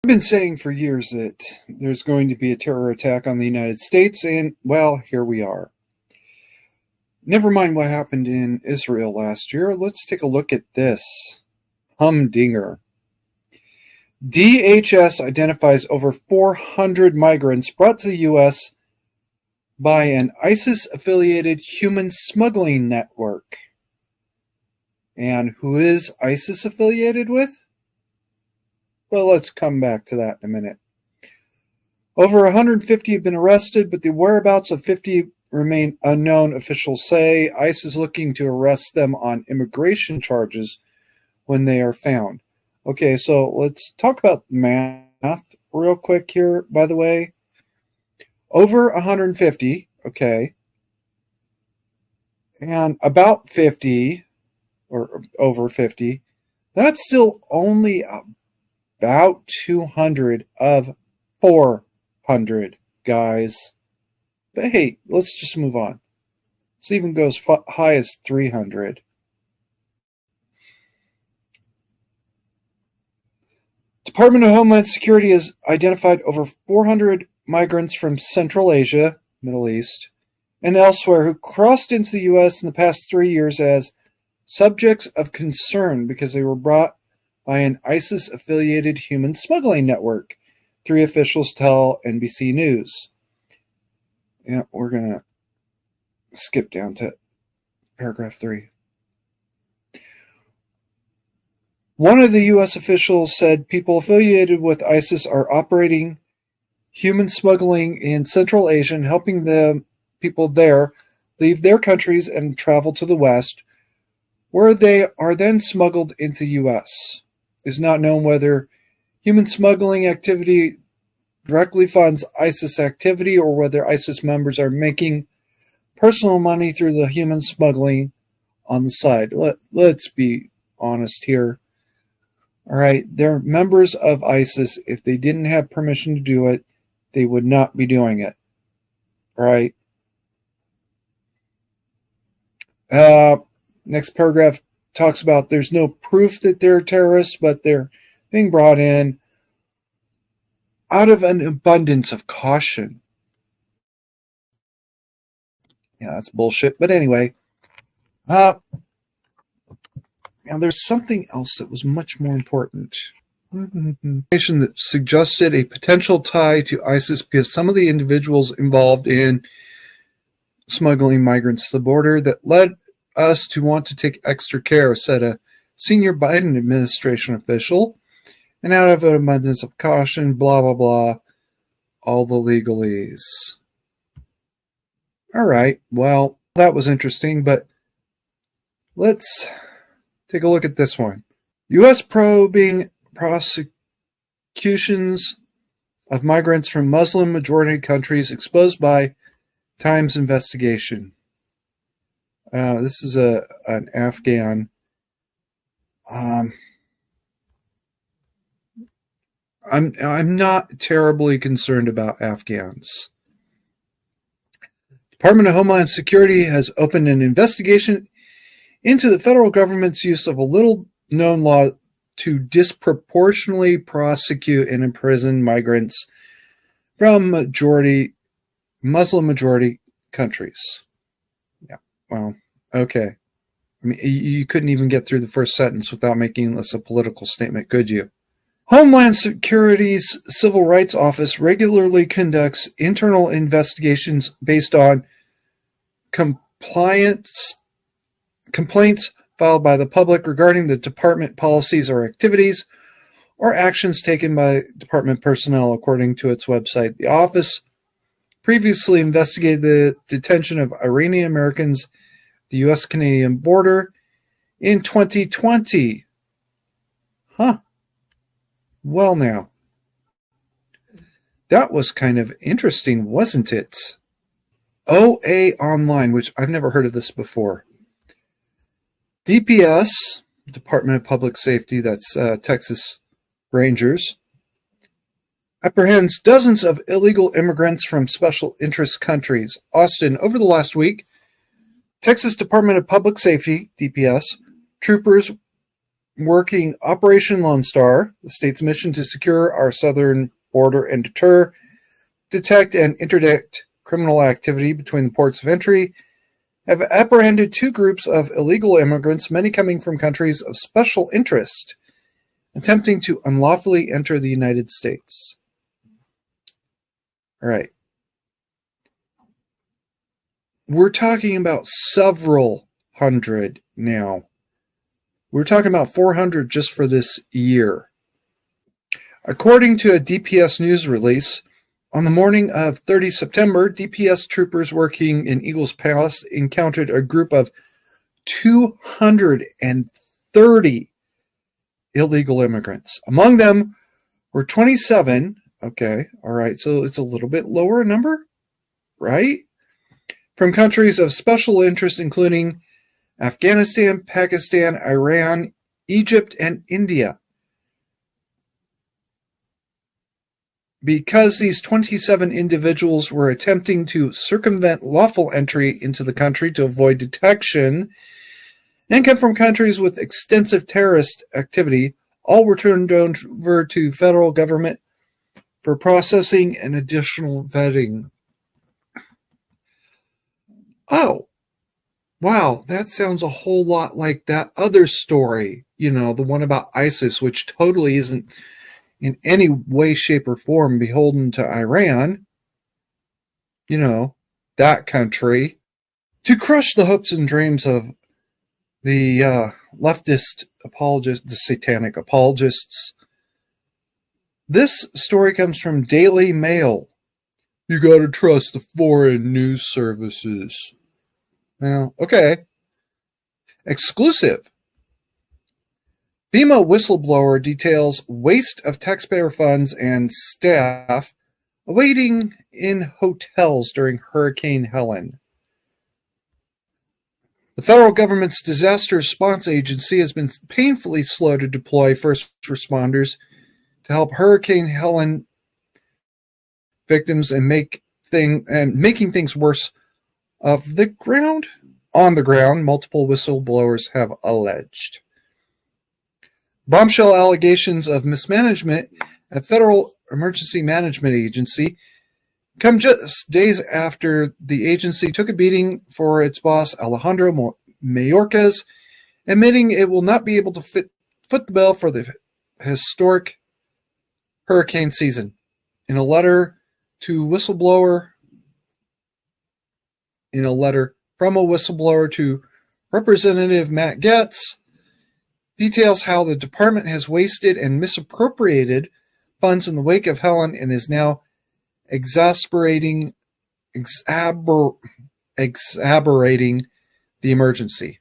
been saying for years that there's going to be a terror attack on the United States, and, well, here we are. Never mind what happened in Israel last year. Let's take a look at this. Humdinger. DHS identifies over 400 migrants brought to the U.S. by an ISIS-affiliated human smuggling network. And who is ISIS affiliated with? Well, let's come back to that in a minute. Over 150 have been arrested, but the whereabouts of 50 remain unknown, officials say. ICE is looking to arrest them on immigration charges when they are found. Okay, so let's talk about math real quick here, by the way. Over 150, okay, and about 50, or over 50, that's still only about 200 of 400, guys. But hey, let's just move on. This even goes high as 300. Department of Homeland Security has identified over 400 migrants from Central Asia, Middle East, and elsewhere who crossed into the U.S. in the past 3 years as subjects of concern because they were brought by an ISIS-affiliated human smuggling network, 3 officials tell NBC News. Yeah, we're going to skip down to paragraph 3. One of the U.S. officials said people affiliated with ISIS are operating human smuggling in Central Asia and helping the people there leave their countries and travel to the West, where they are then smuggled into the U.S. It is not known whether human smuggling activity directly funds ISIS activity or whether ISIS members are making personal money through the human smuggling on the side. Let's be honest here. All right, they're members of ISIS. If they didn't have permission to do it, they would not be doing it. All right. Next paragraph talks about there's no proof that they're terrorists, but they're being brought in out of an abundance of caution. Yeah, that's bullshit. But anyway, now there's something else that was much more important. Information that suggested a potential tie to ISIS because some of the individuals involved in smuggling migrants to the border that led us to want to take extra care, said a senior Biden administration official. And out of an abundance of caution, blah, blah, blah, all the legalese. All right, well, that was interesting, but let's take a look at this one. U.S. probing prosecutions of migrants from Muslim-majority countries exposed by Times investigation. This is an Afghan. I'm not terribly concerned about Afghans. Department of Homeland Security has opened an investigation into the federal government's use of a little-known law to disproportionately prosecute and imprison migrants from Muslim-majority countries. Yeah, well, okay. I mean, you couldn't even get through the first sentence without making this a political statement, could you? Homeland Security's Civil Rights Office regularly conducts internal investigations based on complaints filed by the public regarding the department policies or activities or actions taken by department personnel, according to its website. The office previously investigated the detention of Iranian Americans at the U.S.-Canadian border in 2020. Huh. Well, now, that was kind of interesting, wasn't it? OA Online, which I've never heard of this before. DPS, Department of Public Safety, that's Texas Rangers, apprehends dozens of illegal immigrants from special interest countries. Austin, over the last week, Texas Department of Public Safety, DPS, troopers working Operation Lone Star, the state's mission to secure our southern border and deter, detect, and interdict criminal activity between the ports of entry, have apprehended 2 groups of illegal immigrants, many coming from countries of special interest, attempting to unlawfully enter the United States. All right. We're talking about several hundred now. We're talking about 400 just for this year. According to a DPS news release, on the morning of 30 September, DPS troopers working in Eagles Pass encountered a group of 230 illegal immigrants. Among them were 27. Okay, all right, so it's a little bit lower number, right? From countries of special interest, including Afghanistan, Pakistan, Iran, Egypt, and India. Because these 27 individuals were attempting to circumvent lawful entry into the country to avoid detection and come from countries with extensive terrorist activity, all were turned over to federal government for processing and additional vetting. Oh, wow, that sounds a whole lot like that other story, the one about ISIS, which totally isn't in any way, shape, or form beholden to Iran, that country. To crush the hopes and dreams of the leftist apologists, the satanic apologists, this story comes from Daily Mail. You gotta trust the foreign news services. Well, okay. Exclusive. FEMA whistleblower details waste of taxpayer funds and staff awaiting in hotels during Hurricane Helen. The federal government's disaster response agency has been painfully slow to deploy first responders to help Hurricane Helen victims and making things worse on the ground, multiple whistleblowers have alleged. Bombshell allegations of mismanagement at Federal Emergency Management Agency come just days after the agency took a beating for its boss Alejandro Mayorkas, admitting it will not be able to foot the bill for the historic hurricane season. In a letter from a whistleblower to Representative Matt Getz, details how the department has wasted and misappropriated funds in the wake of Helen and is now exacerbating the emergency.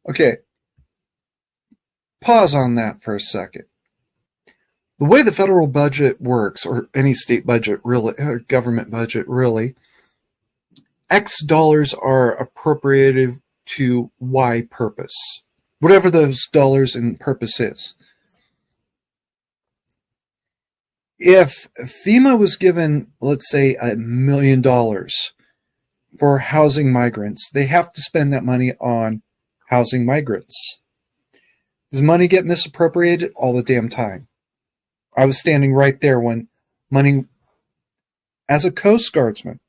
Okay, pause on that for a second. The way the federal budget works, or any state budget really, or government budget really, X dollars are appropriated to Y purpose, whatever those dollars and purpose is. If FEMA was given, let's say, $1 million for housing migrants, they have to spend that money on housing migrants. Does money get misappropriated? All the damn time. I was standing right there when money, as a Coast Guardsman,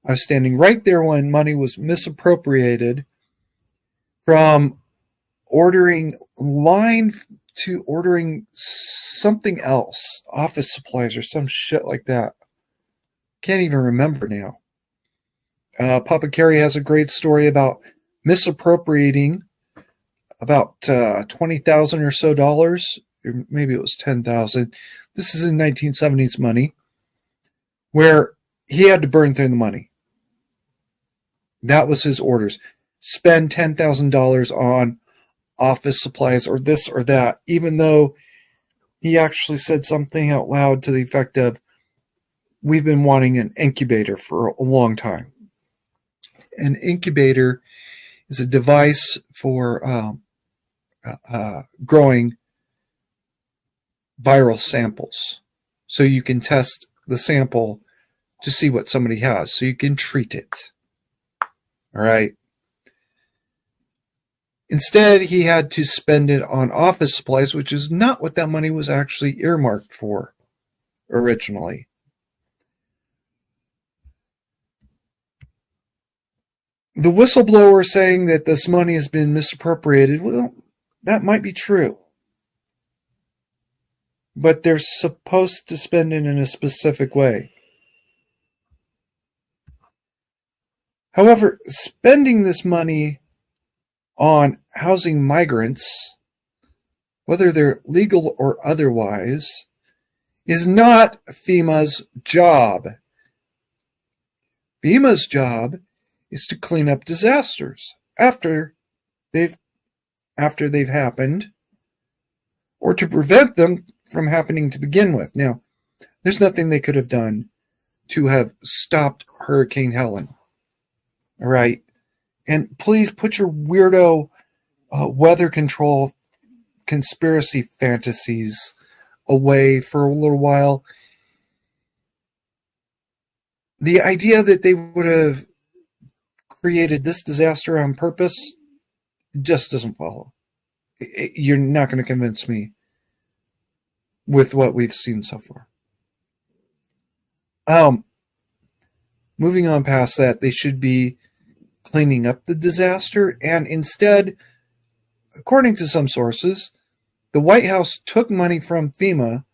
I was standing right there when money was misappropriated from ordering wine to ordering something else, office supplies or some shit like that. Can't even remember now. Papa Carey has a great story about misappropriating about $20,000 or so dollars, or maybe it was $10,000. This is in 1970s money, where he had to burn through the money. That was his orders. Spend $10,000 on office supplies or this or that, even though he actually said something out loud to the effect of, we've been wanting an incubator for a long time. An incubator is a device for growing viral samples. So you can test the sample to see what somebody has, so you can treat it. All right. Instead, he had to spend it on office supplies, which is not what that money was actually earmarked for originally. The whistleblower saying that this money has been misappropriated, well, that might be true. But they're supposed to spend it in a specific way. However, spending this money on housing migrants, whether they're legal or otherwise, is not FEMA's job. FEMA's job is to clean up disasters after they've happened, or to prevent them from happening to begin with. Now, there's nothing they could have done to have stopped Hurricane Helen. All right? And please put your weirdo weather control conspiracy fantasies away for a little while. The idea that they would have created this disaster on purpose just doesn't follow. You're not going to convince me with what we've seen so far. Moving on past that, they should be cleaning up the disaster, and instead, according to some sources, the White House took money from FEMA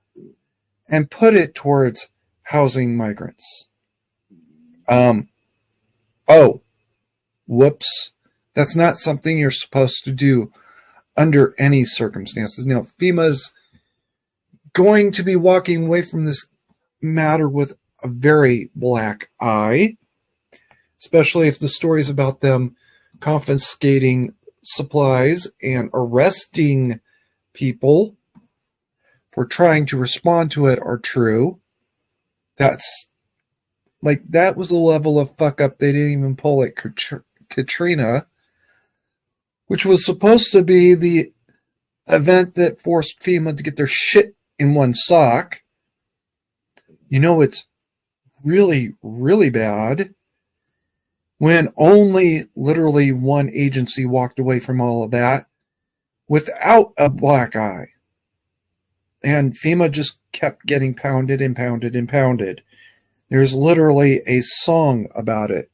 and put it towards housing migrants. Whoops. That's not something you're supposed to do under any circumstances. Now, FEMA's going to be walking away from this matter with a very black eye, especially if the stories about them confiscating supplies and arresting people for trying to respond to it are true. That was a level of fuck up they didn't even pull at Katrina, which was supposed to be the event that forced FEMA to get their shit in one sock. You know, it's really, really bad when only literally one agency walked away from all of that without a black eye. And FEMA just kept getting pounded and pounded and pounded. There's literally a song about it.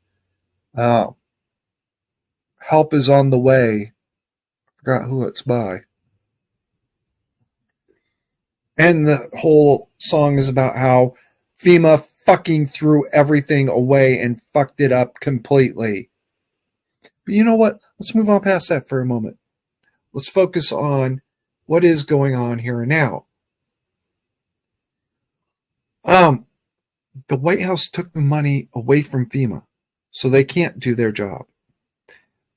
Help is on the way. I forgot who it's by. And the whole song is about how FEMA fucking threw everything away and fucked it up completely. But you know what? Let's move on past that for a moment. Let's focus on what is going on here and now. The White House took the money away from FEMA, so they can't do their job.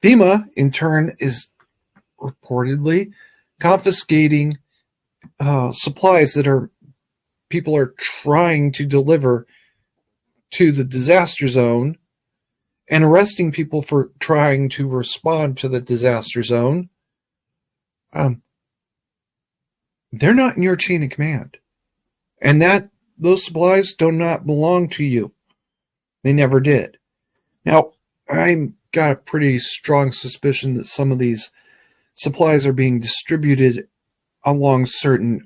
FEMA, in turn, is reportedly confiscating supplies that people are trying to deliver to the disaster zone and arresting people for trying to respond to the disaster zone. They're not in your chain of command. And those supplies do not belong to you. They never did. Now, I've got a pretty strong suspicion that some of these supplies are being distributed along certain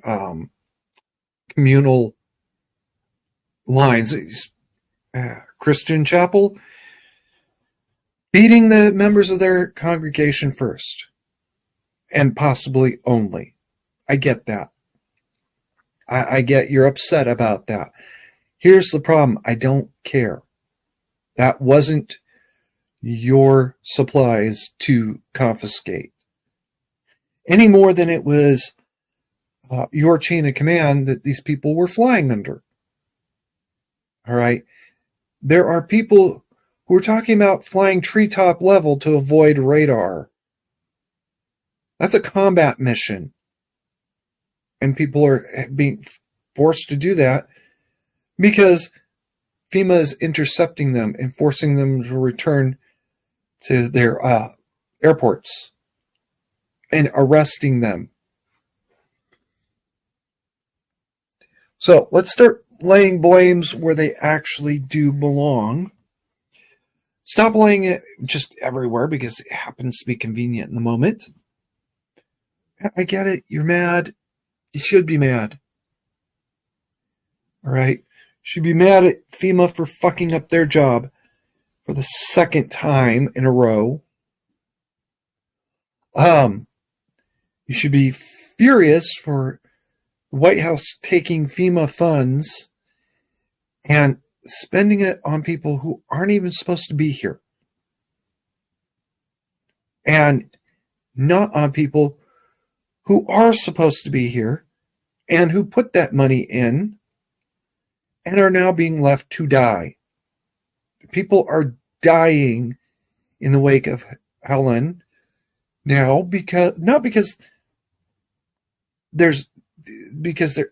communal lines. Christian chapel feeding the members of their congregation first, and possibly only. I get that. I get you're upset about that. Here's the problem. I don't care. That wasn't your supplies to confiscate. Any more than it was your chain of command that these people were flying under. All right? There are people who are talking about flying treetop level to avoid radar. That's a combat mission. And people are being forced to do that because FEMA is intercepting them and forcing them to return to their airports and arresting them. So let's start laying blames where they actually do belong. Stop laying it just everywhere because it happens to be convenient in the moment. I get it. You're mad. You should be mad. All right? You should be mad at FEMA for fucking up their job for the second time in a row. You should be furious for the White House taking FEMA funds and spending it on people who aren't even supposed to be here. And not on people who are supposed to be here and who put that money in and are now being left to die. People are dying in the wake of Helen now not because they're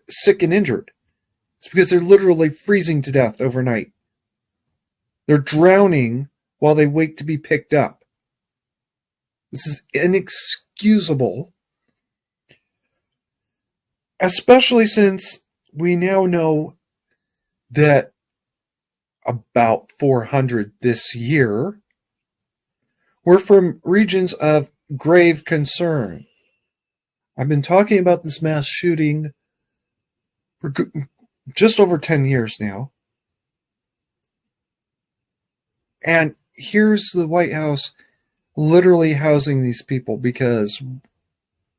sick and injured. It's because they're literally freezing to death overnight. They're drowning while they wait to be picked up. This is inexcusable, especially since we now know that about 400 this year were from regions of grave concern. I've been talking about this mass shooting for just over 10 years now. And here's the White House literally housing these people because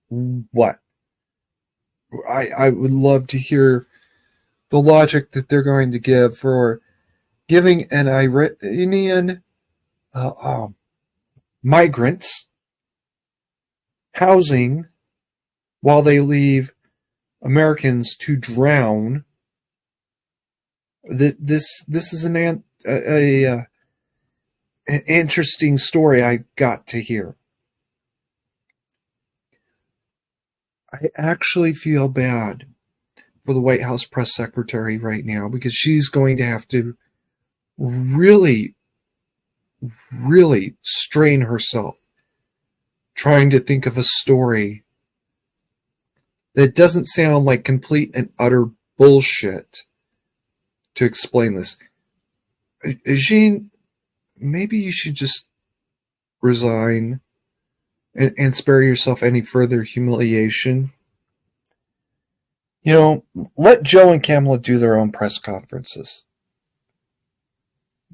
what? I would love to hear the logic that they're going to give for giving an Iranian migrants housing while they leave Americans to drown. This is an interesting story I got to hear. I actually feel bad for the White House press secretary right now because she's going to have to really, really strain herself trying to think of a story that doesn't sound like complete and utter bullshit to explain this. Jean, maybe you should just resign and spare yourself any further humiliation. You know, let Joe and Kamala do their own press conferences.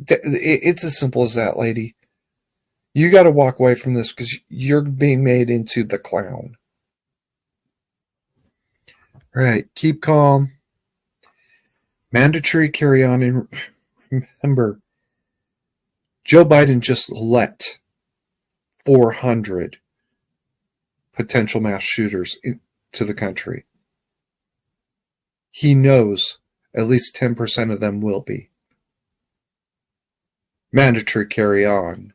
It's as simple as that, lady. You got to walk away from this because you're being made into the clown. All right, keep calm. Mandatory carry on. And remember, Joe Biden just let 400 potential mass shooters into the country. He knows at least 10% of them will be. Mandatory carry on.